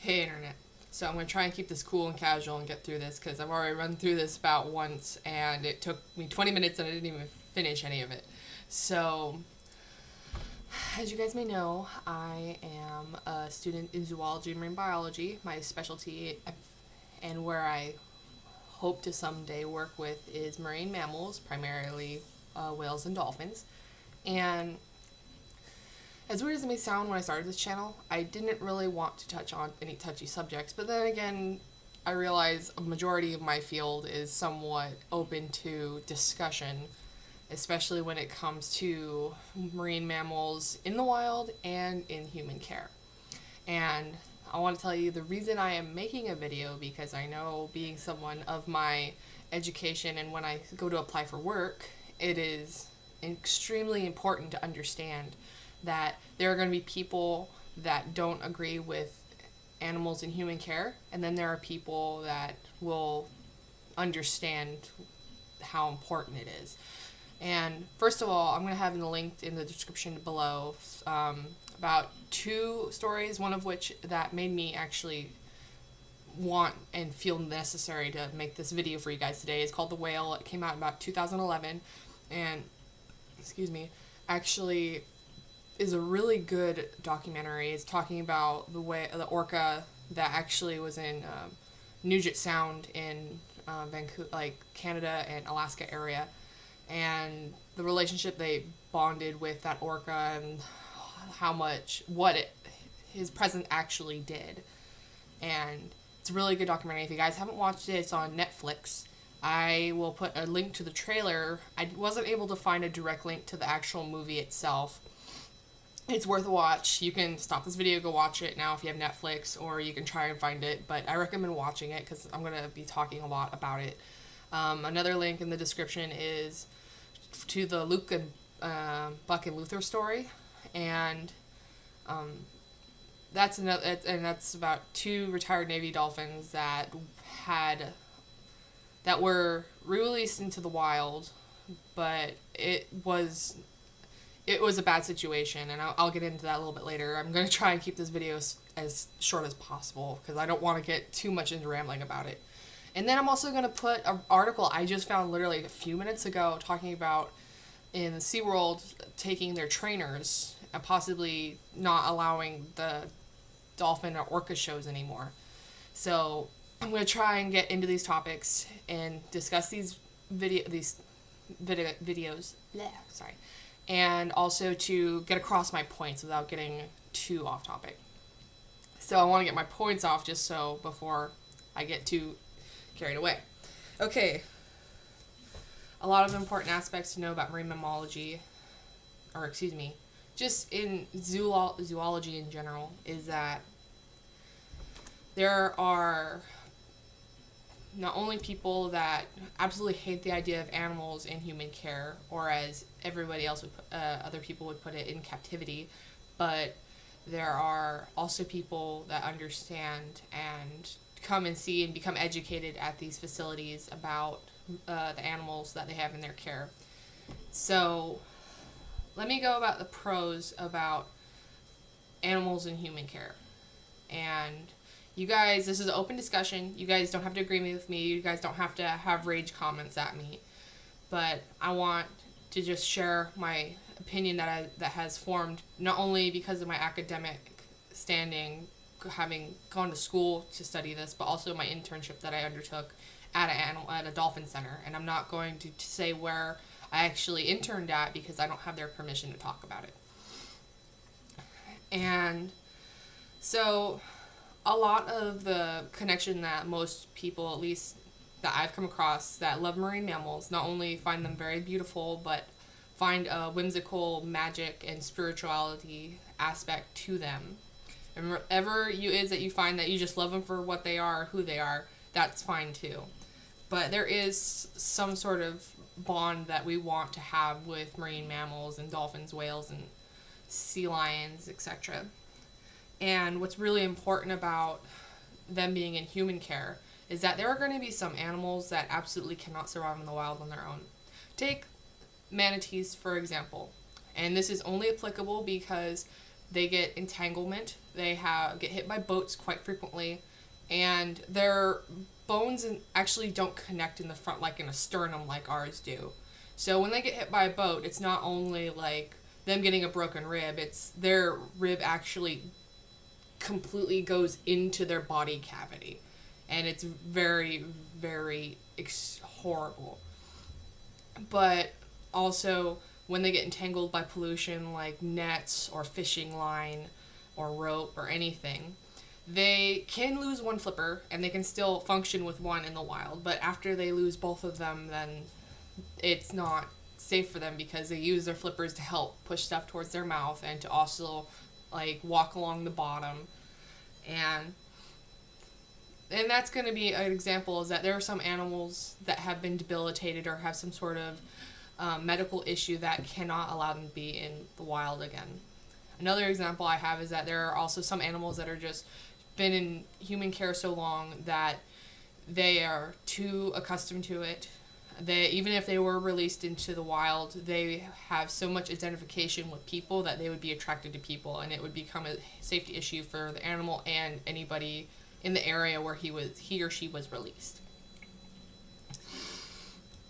Hey internet. So I'm going to try and keep this cool and casual and get through this because I've already run through this about once and it took me 20 minutes and I didn't even finish any of it. So, as you guys may know, I am a student in zoology and marine biology. My specialty and where I hope to someday work with is marine mammals, primarily whales and dolphins. And as weird as it may sound when I started this channel, I didn't really want to touch on any touchy subjects, but then again, I realize a majority of my field is somewhat open to discussion, especially when it comes to marine mammals in the wild and in human care. And I want to tell you the reason I am making a video, because I know, being someone of my education and when I go to apply for work, it is extremely important to understand that there are going to be people that don't agree with animals in human care, and then there are people that will understand how important it is. And first of all, I'm going to have linked in the description below about 2 stories, one of which that made me actually want and feel necessary to make this video for you guys today. It's called The Whale. It came out about 2011, and actually is a really good documentary. It's talking about the orca that actually was in Puget Sound in Vancouver, like Canada and Alaska area, and the relationship they bonded with that orca and his presence actually did. And it's a really good documentary. If you guys haven't watched it, it's on Netflix. I will put a link to the trailer. I wasn't able to find a direct link to the actual movie itself. It's worth a watch. You can stop this video, go watch it now if you have Netflix, or you can try and find it, but I recommend watching it because I'm going to be talking a lot about it. Another link in the description is to the Luke and Buck and Luther story, and that's about 2 retired Navy dolphins that were released into the wild, but it was a bad situation, and I'll get into that a little bit later. I'm going to try and keep this video as short as possible because I don't want to get too much into rambling about it. And then I'm also going to put an article I just found literally a few minutes ago talking about in SeaWorld taking their trainers and possibly not allowing the dolphin or orca shows anymore. So I'm going to try and get into these topics and discuss these videos. Sorry. And also to get across my points without getting too off topic. So I want to get my points off just so before I get too carried away. Okay. A lot of important aspects to know about marine mammalogy, just in zoology in general, is that there are not only people that absolutely hate the idea of animals in human care, or as everybody else other people would put it, in captivity, but there are also people that understand and come and see and become educated at these facilities about the animals that they have in their care. So let me go about the pros about animals in human care. And you guys, this is an open discussion. You guys don't have to agree with me. You guys don't have to have rage comments at me. But I want to just share my opinion that has formed not only because of my academic standing, having gone to school to study this, but also my internship that I undertook at a dolphin center. And I'm not going to say where I actually interned at because I don't have their permission to talk about it. And so a lot of the connection that most people, at least that I've come across, that love marine mammals, not only find them very beautiful, but find a whimsical magic and spirituality aspect to them. And whatever is that you find that you just love them for what they are, who they are, that's fine too. But there is some sort of bond that we want to have with marine mammals and dolphins, whales, and sea lions, etc. And what's really important about them being in human care is that there are going to be some animals that absolutely cannot survive in the wild on their own. Take manatees, for example. And this is only applicable because they get entanglement. They get hit by boats quite frequently, and their bones actually don't connect in the front like in a sternum like ours do. So when they get hit by a boat, it's not only like them getting a broken rib, it's their rib actually completely goes into their body cavity. And it's very, very horrible. But also, when they get entangled by pollution like nets or fishing line or rope or anything, they can lose one flipper and they can still function with one in the wild. But after they lose both of them, then it's not safe for them because they use their flippers to help push stuff towards their mouth and to also like walk along the bottom. And that's going to be an example, is that there are some animals that have been debilitated or have some sort of medical issue that cannot allow them to be in the wild again. Another example I have is that there are also some animals that are just been in human care so long that they are too accustomed to it. Even if they were released into the wild, they have so much identification with people that they would be attracted to people, and it would become a safety issue for the animal and anybody in the area where he or she was released.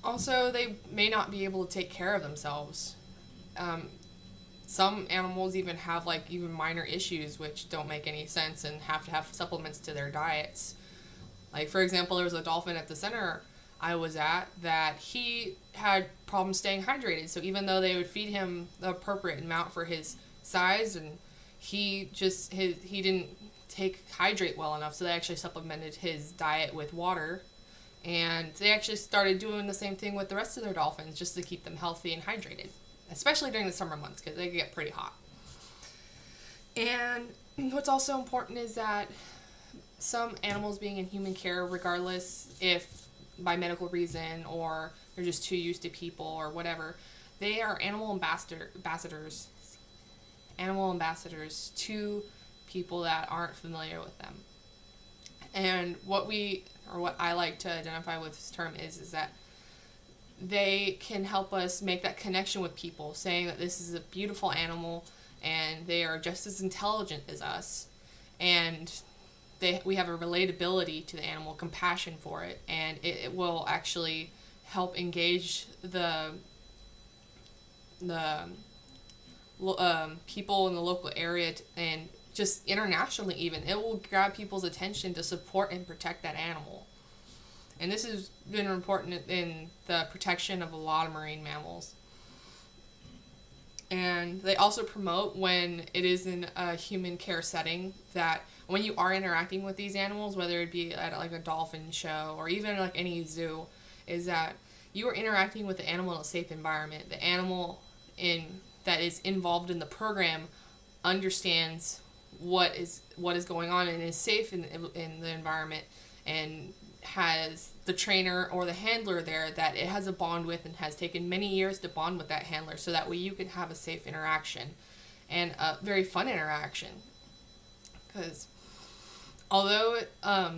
Also, they may not be able to take care of themselves. Some animals even have like even minor issues which don't make any sense and have to have supplements to their diets. Like, for example, there was a dolphin at the center I was at that he had problems staying hydrated. So even though they would feed him the appropriate amount for his size, and he didn't hydrate well enough, so they actually supplemented his diet with water. And they actually started doing the same thing with the rest of their dolphins just to keep them healthy and hydrated, especially during the summer months because they get pretty hot. And what's also important is that some animals being in human care, regardless if by medical reason or they're just too used to people or whatever, they are animal ambassadors to people that aren't familiar with them. And what I like to identify with this term is that they can help us make that connection with people, saying that this is a beautiful animal and they are just as intelligent as us, and we have a relatability to the animal, compassion for it, and it will actually help engage the people in the local area and just internationally even. It will grab people's attention to support and protect that animal. And this has been important in the protection of a lot of marine mammals. And they also promote, when it is in a human care setting, that when you are interacting with these animals, whether it be at like a dolphin show or even like any zoo, is that you are interacting with the animal in a safe environment. The animal that is involved in the program understands what is going on and is safe in the environment, and has the trainer or the handler there that it has a bond with and has taken many years to bond with that handler, so that way you can have a safe interaction and a very fun interaction. Because although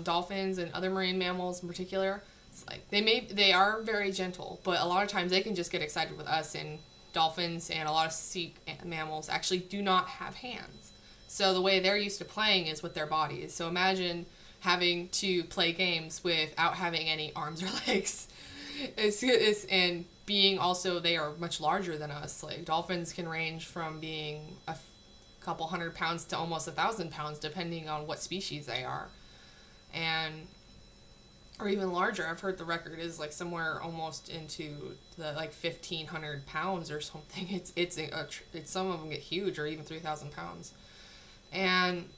dolphins and other marine mammals in particular, it's like they are very gentle, but a lot of times they can just get excited with us, and dolphins and a lot of sea mammals actually do not have hands. So the way they're used to playing is with their bodies. So imagine having to play games without having any arms or legs. And being also, they are much larger than us. Like, dolphins can range from being a couple 100 pounds to almost 1,000 pounds, depending on what species they are. Or even larger. I've heard the record is like somewhere almost into the like 1,500 pounds or something. It's some of them get huge, or even 3,000 pounds. And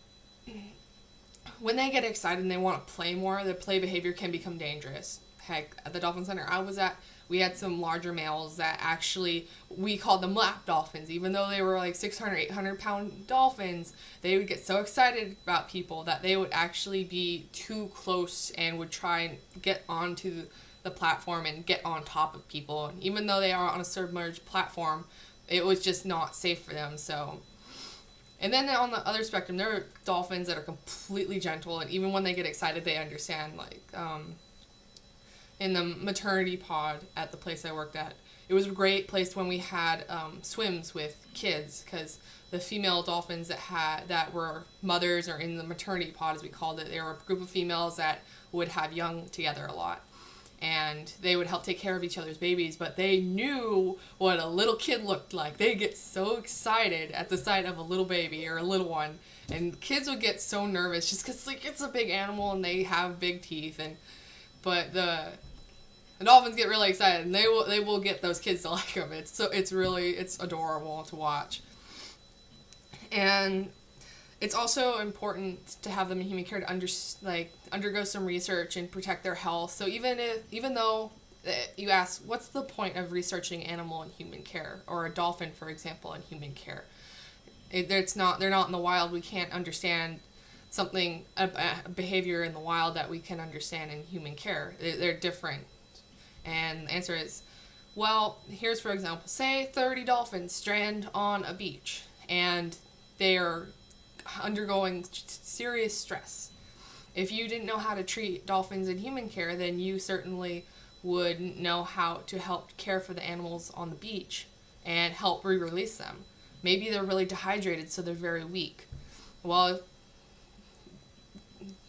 when they get excited and they want to play more, their play behavior can become dangerous. Heck, at the Dolphin Center I was at, we had some larger males that actually, we called them lap dolphins. Even though they were like 600, 800 pound dolphins, they would get so excited about people that they would actually be too close and would try and get onto the platform and get on top of people. And even though they are on a submerged platform, it was just not safe for them. So, and then on the other spectrum, there are dolphins that are completely gentle, and even when they get excited, they understand. Like, in the maternity pod at the place I worked at, it was a great place when we had swims with kids, because the female dolphins that were mothers, or in the maternity pod as we called it, they were a group of females that would have young together a lot, and they would help take care of each other's babies, but they knew what a little kid looked like. They get so excited at the sight of a little baby or a little one, and kids would get so nervous just because like it's a big animal and they have big teeth, but the dolphins get really excited, and they will get those kids to like them. It's adorable to watch. And it's also important to have them in human care to undergo some research and protect their health. So even though you ask, what's the point of researching animal in human care, or a dolphin, for example, in human care? They're not in the wild. We can't understand a behavior in the wild that we can understand in human care. They're different. And the answer is, well, here's for example, say 30 dolphins strand on a beach, and they are undergoing serious stress. If you didn't know how to treat dolphins in human care, then you certainly wouldn't know how to help care for the animals on the beach and help re-release them. Maybe they're really dehydrated, so they're very weak. Well,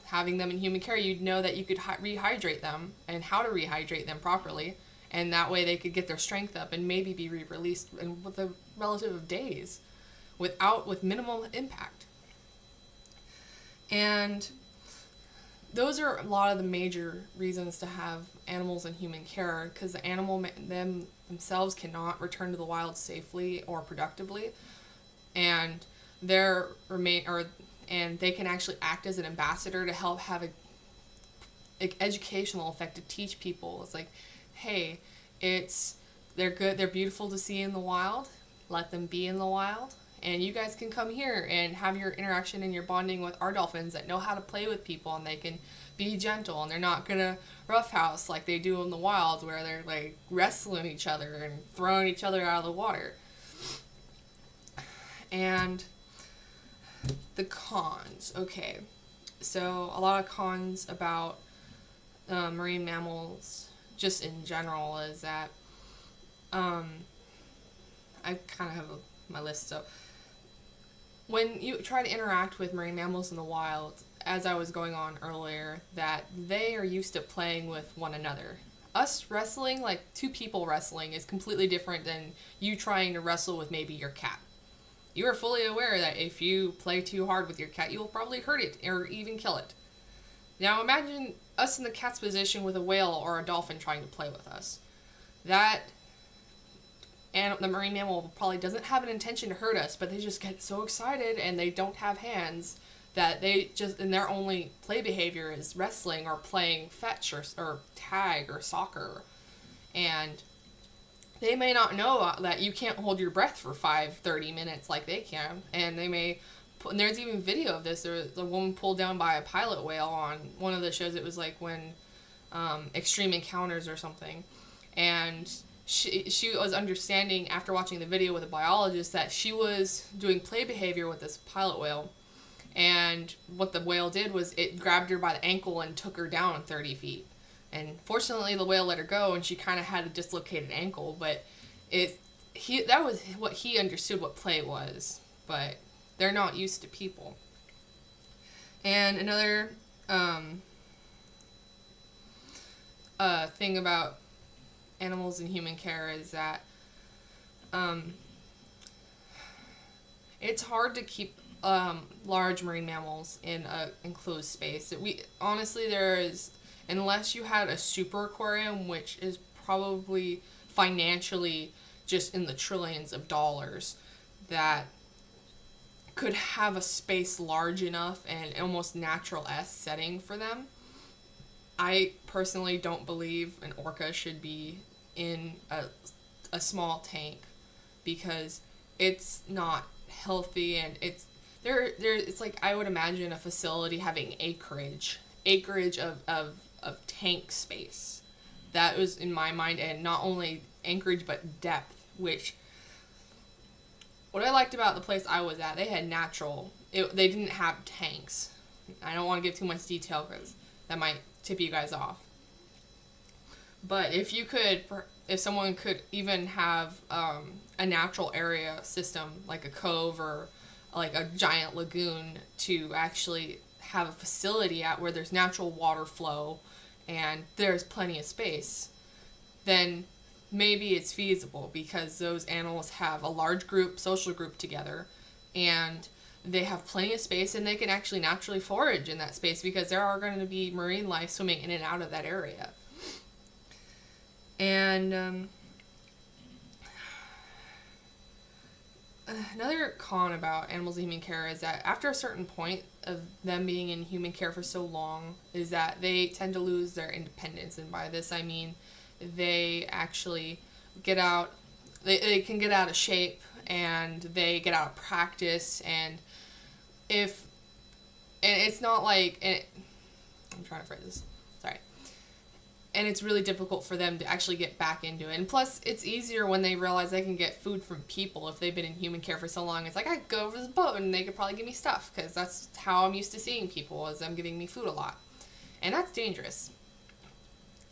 having them in human care, you'd know that you could rehydrate them and how to rehydrate them properly, and that way they could get their strength up and maybe be re-released with a relative of days with minimal impact. And those are a lot of the major reasons to have animals in human care, because the animal themselves cannot return to the wild safely or productively, and and they can actually act as an ambassador to help have an educational effect to teach people. It's like, hey, they're good, they're beautiful to see in the wild. Let them be in the wild, and you guys can come here and have your interaction and your bonding with our dolphins that know how to play with people, and they can be gentle, and they're not gonna roughhouse like they do in the wild, where they're like wrestling each other and throwing each other out of the water. And the cons. Okay, so a lot of cons about marine mammals just in general is that I kind of have my list. So when you try to interact with marine mammals in the wild, as I was going on earlier, that they are used to playing with one another. Us wrestling, like two people wrestling, is completely different than you trying to wrestle with maybe your cat. You are fully aware that if you play too hard with your cat, you will probably hurt it or even kill it. Now imagine us in the cat's position with a whale or a dolphin trying to play with us. And the marine mammal probably doesn't have an intention to hurt us, but they just get so excited, and they don't have hands, that and their only play behavior is wrestling or playing fetch or tag or soccer. And they may not know that you can't hold your breath for 30 minutes like they can. And and there's even video of this. There was a woman pulled down by a pilot whale on one of the shows. It was like when Extreme Encounters or something. And she was understanding after watching the video with a biologist that she was doing play behavior with this pilot whale. And what the whale did was it grabbed her by the ankle and took her down 30 feet. And fortunately, the whale let her go, and she kind of had a dislocated ankle. But that was what he understood what play was. But they're not used to people. And another thing about animals in human care is that it's hard to keep large marine mammals in an enclosed space. Unless you had a super aquarium, which is probably financially just in the trillions of dollars, that could have a space large enough and almost natural-esque setting for them. I personally don't believe an orca should be in a small tank, because it's not healthy, and it's like, I would imagine a facility having acreage of tank space. That was in my mind, and not only acreage but depth, which what I liked about the place I was at, they had they didn't have tanks. I don't want to give too much detail because that might tip you guys off. But if someone could even have a natural area system, like a cove or like a giant lagoon, to actually have a facility at where there's natural water flow and there's plenty of space, then maybe it's feasible, because those animals have a large social group together, and they have plenty of space, and they can actually naturally forage in that space, because there are going to be marine life swimming in and out of that area. And another con about animals in human care is that after a certain point of them being in human care for so long, is that they tend to lose their independence. And by this I mean they actually get out, they can get out of shape, and they get out of practice. And it's not like, I'm trying to phrase this, sorry. And it's really difficult for them to actually get back into it. And plus, it's easier when they realize they can get food from people. If they've been in human care for so long, it's like, I could go over this boat and they could probably give me stuff, because that's how I'm used to seeing people, is them giving me food a lot. And that's dangerous.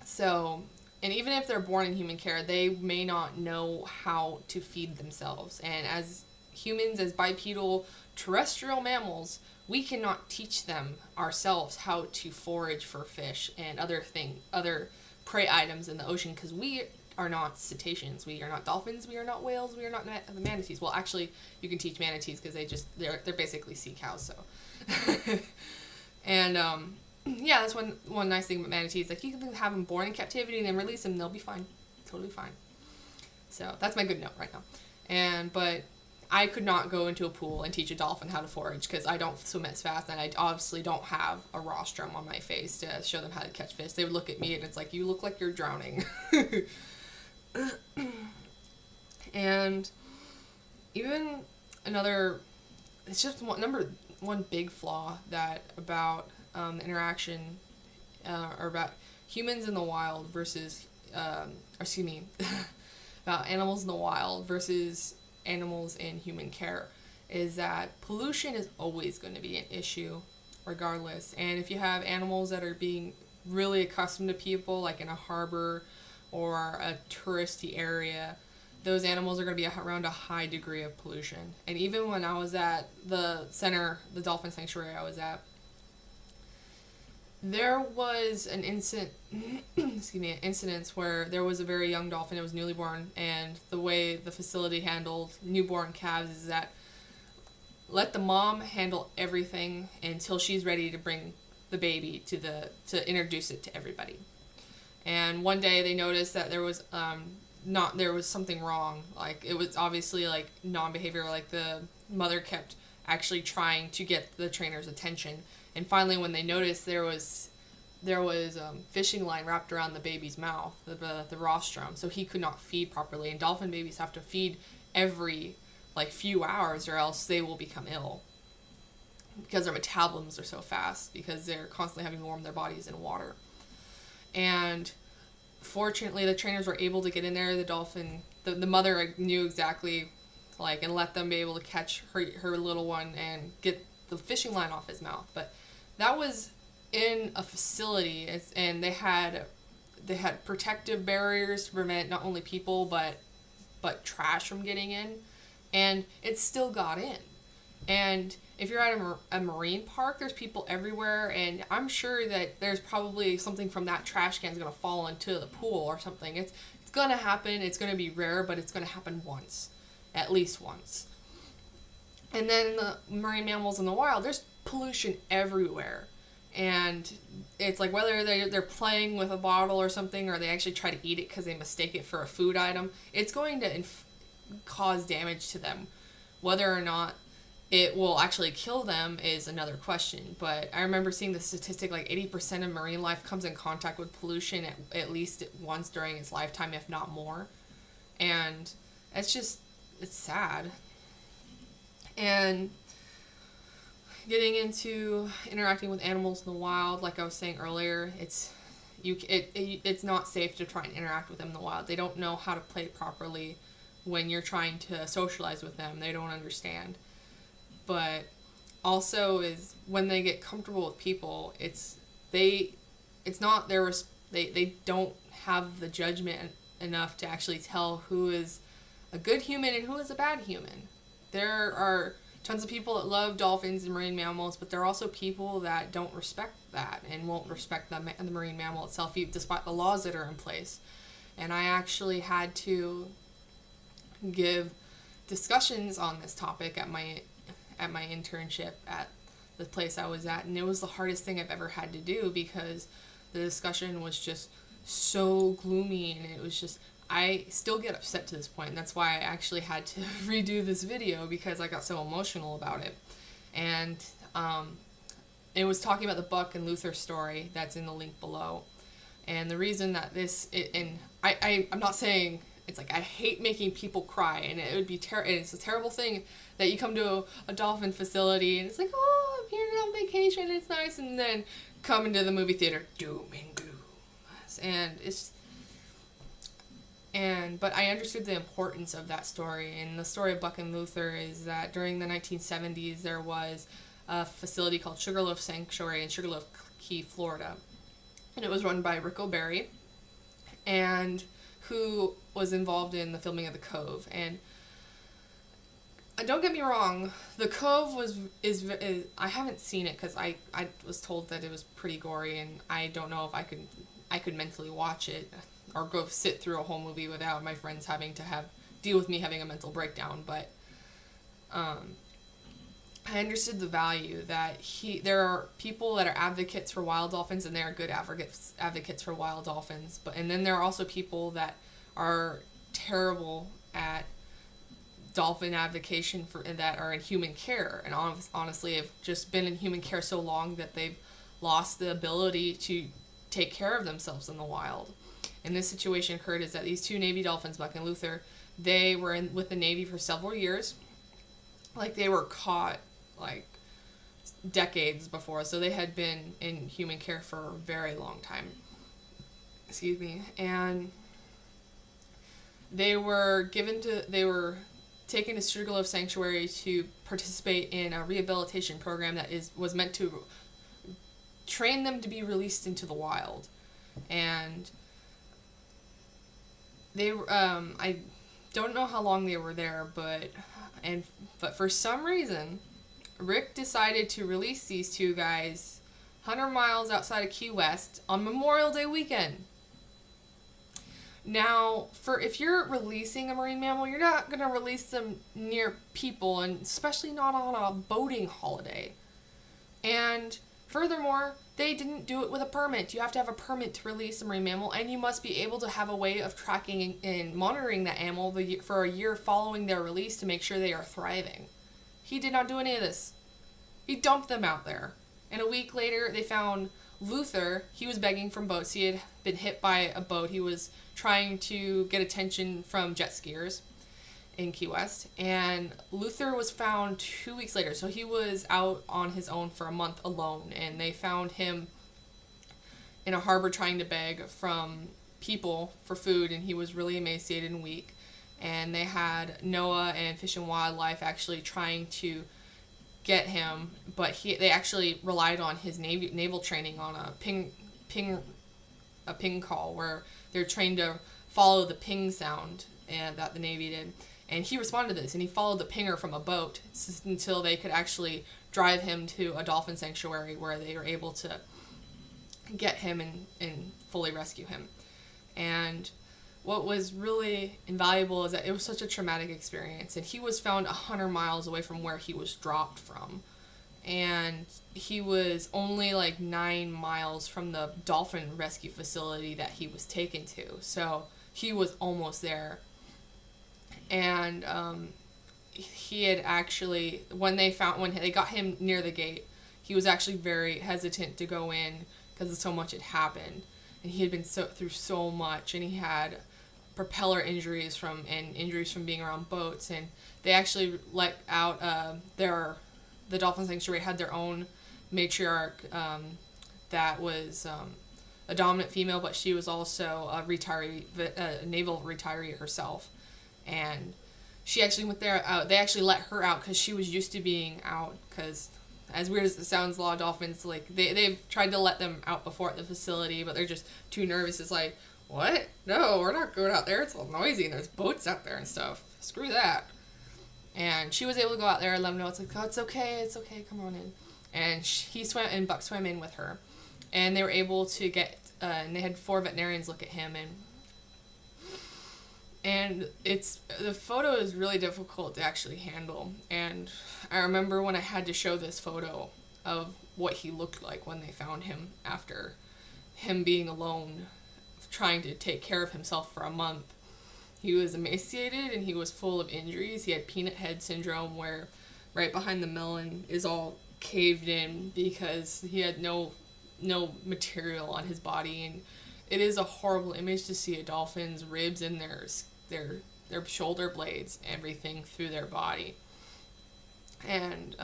So, and even if they're born in human care, they may not know how to feed themselves. And as humans, as bipedal terrestrial mammals, we cannot teach them ourselves how to forage for fish and other prey items in the ocean, because we are not cetaceans. We are not dolphins. We are not whales. We are not manatees. Well, actually, you can teach manatees, because they're basically sea cows. So, and yeah, that's one nice thing about manatees. Like, you can have them born in captivity and then release them, they'll be fine, totally fine. So that's my good note right now. But I could not go into a pool and teach a dolphin how to forage, because I don't swim as fast, and I obviously don't have a rostrum on my face to show them how to catch fish. They would look at me and it's like, you look like you're drowning. And even it's just one big flaw about interaction, or about humans in the wild versus, about animals in the wild versus animals in human care, is that pollution is always going to be an issue regardless. And if you have animals that are being really accustomed to people, like in a harbor or a touristy area, those animals are going to be around a high degree of pollution. And even when I was at the dolphin sanctuary I was at, there was an incident where there was a very young dolphin. It was newly born, and the way the facility handled newborn calves is that let the mom handle everything until she's ready to bring the baby to introduce it to everybody. And one day they noticed that there was something wrong. Like, it was obviously like non-behavior. Like, the mother kept actually trying to get the trainer's attention. And finally, when they noticed there was fishing line wrapped around the baby's mouth, the rostrum, so he could not feed properly. And dolphin babies have to feed every few hours, or else they will become ill, because their metabolisms are so fast, because they're constantly having to warm their bodies in water. And fortunately, the trainers were able to get in there. The dolphin, the mother knew exactly, and let them be able to catch her little one and get the fishing line off his mouth. But that was in a facility, and they had protective barriers to prevent not only people but trash from getting in, and it still got in. And if you're at a marine park, there's people everywhere, and I'm sure that there's probably something from that trash can is going to fall into the pool or something. It's going to happen. It's going to be rare, but it's going to happen once, at least once. And then the marine mammals in the wild, there's pollution everywhere. And it's like, whether they're playing with a bottle or something, or they actually try to eat it because they mistake it for a food item, it's going to cause damage to them. Whether or not it will actually kill them is another question. But I remember seeing the statistic, 80% of marine life comes in contact with pollution at least once during its lifetime, if not more. And it's sad. And getting into interacting with animals in the wild, like I was saying earlier, it's not safe to try and interact with them in the wild. They don't know how to play properly when you're trying to socialize with them. They don't understand. But also is when they get comfortable with people, it's not their They don't have the judgment enough to actually tell who is a good human and who is a bad human. There are tons of people that love dolphins and marine mammals, but there are also people that don't respect that and won't respect the marine mammal itself, despite the laws that are in place. And I actually had to give discussions on this topic at my internship at the place I was at, and it was the hardest thing I've ever had to do because the discussion was just so gloomy, and it was just, I still get upset to this point, and that's why I actually had to redo this video because I got so emotional about it. And it was talking about the Buck and Luther story that's in the link below. And the reason that I'm not saying, it's like I hate making people cry, and it would be it's a terrible thing that you come to a dolphin facility and it's like, oh, I'm here on vacation, it's nice, and then come into the movie theater, doom and gloom. But I understood the importance of that story, and the story of Buck and Luther is that during the 1970s there was a facility called Sugarloaf Sanctuary in Sugarloaf Key, Florida, and it was run by Rick O'Barry, and who was involved in the filming of The Cove. And don't get me wrong, The Cove is I haven't seen it because I was told that it was pretty gory, and I don't know if I could mentally watch it or go sit through a whole movie without my friends having to deal with me having a mental breakdown. But I understood the value that there are people that are advocates for wild dolphins, and they are good advocates for wild dolphins. And then there are also people that are terrible at dolphin advocation that are in human care, and honestly have just been in human care so long that they've lost the ability to take care of themselves in the wild. And this situation occurred is that these two Navy dolphins, Buck and Luther, they were with the Navy for several years. Like, they were caught like decades before, so they had been in human care for a very long time. Excuse me. And they were taken to Sugarloaf Sanctuary to participate in a rehabilitation program that was meant to train them to be released into the wild. And they I don't know how long they were there, but for some reason Rick decided to release these two guys 100 miles outside of Key West on Memorial Day weekend. Now, if you're releasing a marine mammal, you're not going to release them near people, and especially not on a boating holiday. And furthermore, they didn't do it with a permit. You have to have a permit to release a marine mammal, and you must be able to have a way of tracking and monitoring that animal for a year following their release to make sure they are thriving. He did not do any of this. He dumped them out there. And a week later, they found Luther. He was begging from boats. He had been hit by a boat. He was trying to get attention from jet skiers in Key West. And Luther was found 2 weeks later. So he was out on his own for a month alone. And they found him in a harbor trying to beg from people for food. And he was really emaciated and weak. And they had NOAA and Fish and Wildlife actually trying to get him, but they actually relied on his naval training on a ping call, where they're trained to follow the ping sound and that the Navy did. And he responded to this, and he followed the pinger from a boat until they could actually drive him to a dolphin sanctuary where they were able to get him and fully rescue him. And what was really invaluable is that it was such a traumatic experience, and he was found 100 miles away from where he was dropped from, and he was only like 9 miles from the dolphin rescue facility that he was taken to, so he was almost there. And he had actually, when they got him near the gate, he was actually very hesitant to go in because of so much had happened, and he had been through so much, and he had propeller injuries from being around boats. And they actually let out the dolphin sanctuary had their own matriarch that was a dominant female, but she was also a naval retiree herself, and she actually went there. They actually let her out because she was used to being out, because as weird as it sounds, a lot of dolphins, like, they've tried to let them out before at the facility, but they're just too nervous. It's like, what? No, we're not going out there. It's all noisy and there's boats out there and stuff. Screw that. And she was able to go out there and let him know, it's like, oh, it's okay, come on in. And he swam, and Buck swam in with her. And they were able to get, and they had 4 veterinarians look at him, and the photo is really difficult to actually handle. And I remember when I had to show this photo of what he looked like when they found him after him being alone, trying to take care of himself for a month. He was emaciated and he was full of injuries. He had peanut head syndrome, where right behind the melon is all caved in because he had no material on his body. And it is a horrible image to see a dolphin's ribs and their shoulder blades, everything through their body. And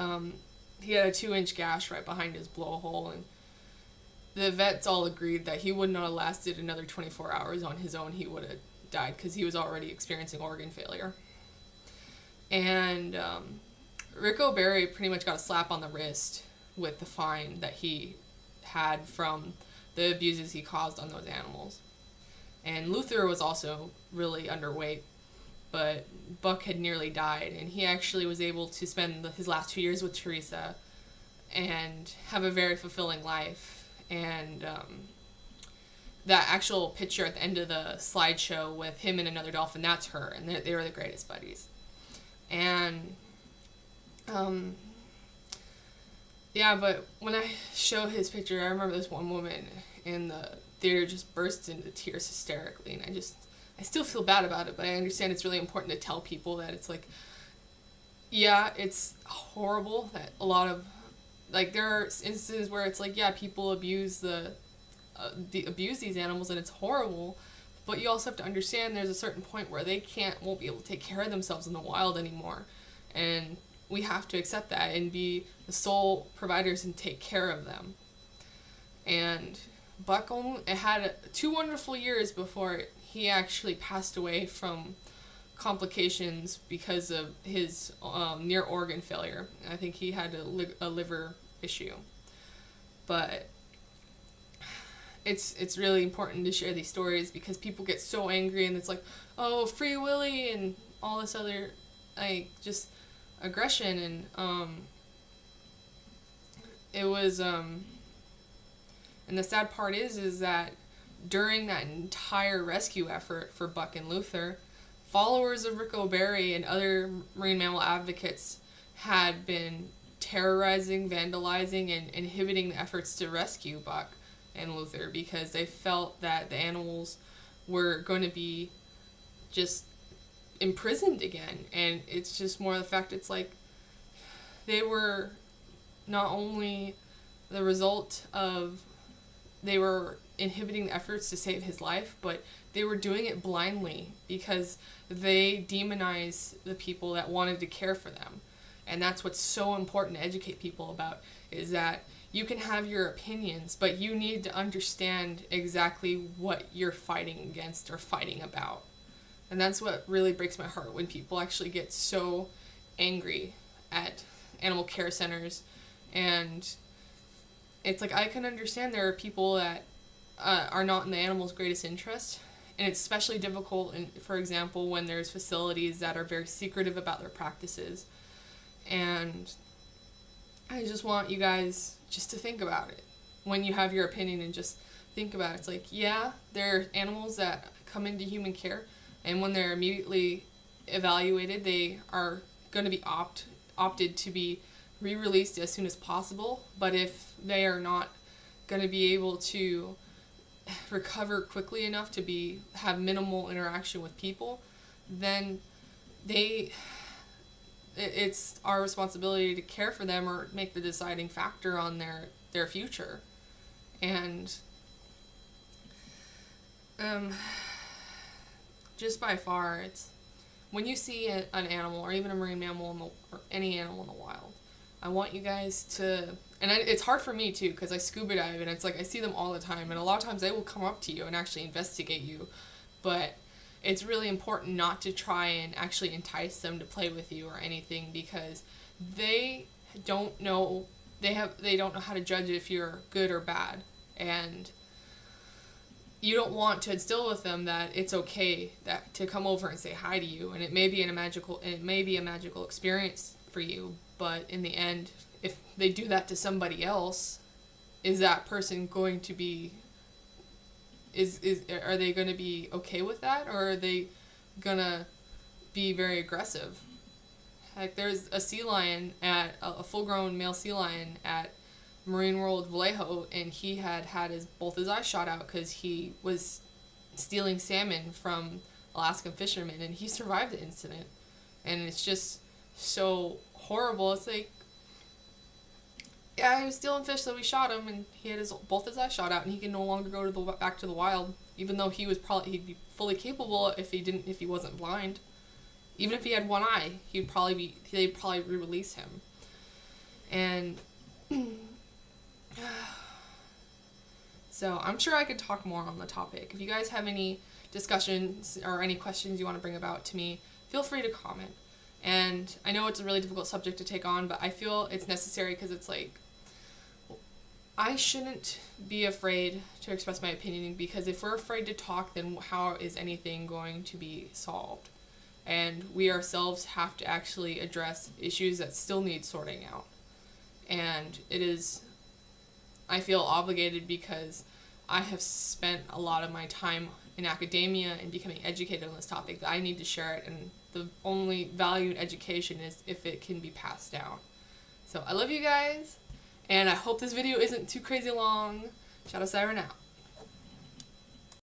he had a 2-inch gash right behind his blowhole, and the vets all agreed that he would not have lasted another 24 hours on his own. He would have died because he was already experiencing organ failure. And Rico Berry pretty much got a slap on the wrist with the fine that he had from the abuses he caused on those animals. And Luther was also really underweight, but Buck had nearly died, and he actually was able to spend his last 2 years with Teresa and have a very fulfilling life. And that actual picture at the end of the slideshow with him and another dolphin, that's her, and they were the greatest buddies. And yeah, but when I show his picture, I remember this one woman in the theater just burst into tears hysterically, and I still feel bad about it, but I understand it's really important to tell people that it's like, yeah, it's horrible that a lot of, like, there are instances where it's like, yeah, people abuse abuse these animals, and it's horrible, but you also have to understand there's a certain point where they won't be able to take care of themselves in the wild anymore, and we have to accept that and be the sole providers and take care of them. And Buck had 2 wonderful years before he actually passed away from complications because of his near organ failure. I think he had a liver issue. But it's really important to share these stories because people get so angry, and it's like, oh, Free Willy and all this other, like, just aggression. And it was and the sad part is that during that entire rescue effort for Buck and Luther, followers of Rico Berry and other marine mammal advocates had been terrorizing, vandalizing, and inhibiting the efforts to rescue Buck and Luther because they felt that the animals were going to be just imprisoned again. And it's just more the fact, it's like they were not only the result of, they were inhibiting the efforts to save his life, but they were doing it blindly because they demonize the people that wanted to care for them. And that's what's so important to educate people about, is that you can have your opinions, but you need to understand exactly what you're fighting against or fighting about. And that's what really breaks my heart, when people actually get so angry at animal care centers. And it's like, I can understand there are people that are not in the animal's greatest interest, and it's especially difficult, for example, when there's facilities that are very secretive about their practices. And I just want you guys just to think about it when you have your opinion, and just think about it. It's like, yeah, there are animals that come into human care, and when they're immediately evaluated, they are going to be opted to be re-released as soon as possible. But if they are not going to be able to recover quickly enough to have minimal interaction with people, then it's our responsibility to care for them or make the deciding factor on their future. And just by far, it's when you see an animal, or even a marine mammal or any animal in the wild, I want you guys to, and it's hard for me too, because I scuba dive, and it's like I see them all the time, and a lot of times they will come up to you and actually investigate you, but it's really important not to try and actually entice them to play with you or anything, because they don't know they don't know how to judge if you're good or bad, and you don't want to instill with them that it's okay that to come over and say hi to you, and it may be a magical experience for you, but in the end, if they do that to somebody else, is that person going to be are they going to be okay with that, or are they gonna be very aggressive? Like, there's a sea lion at a full-grown male sea lion at Marine World Vallejo, and he had both his eyes shot out because he was stealing salmon from Alaskan fishermen, and he survived the incident. And it's just so horrible. It's like, yeah, he was stealing fish, so we shot him, and he had both his eyes shot out, and he can no longer go to back to the wild, even though he'd be fully capable if he wasn't blind. Even if he had one eye, they'd probably re-release him. And so I'm sure I could talk more on the topic. If you guys have any discussions or any questions you want to bring about to me, feel free to comment. And I know it's a really difficult subject to take on, but I feel it's necessary because it's like, I shouldn't be afraid to express my opinion, because if we're afraid to talk, then how is anything going to be solved? And we ourselves have to actually address issues that still need sorting out. And I feel obligated because I have spent a lot of my time in academia and becoming educated on this topic, that I need to share it, and the only value in education is if it can be passed down. So I love you guys, and I hope this video isn't too crazy long. Shadow Siren out.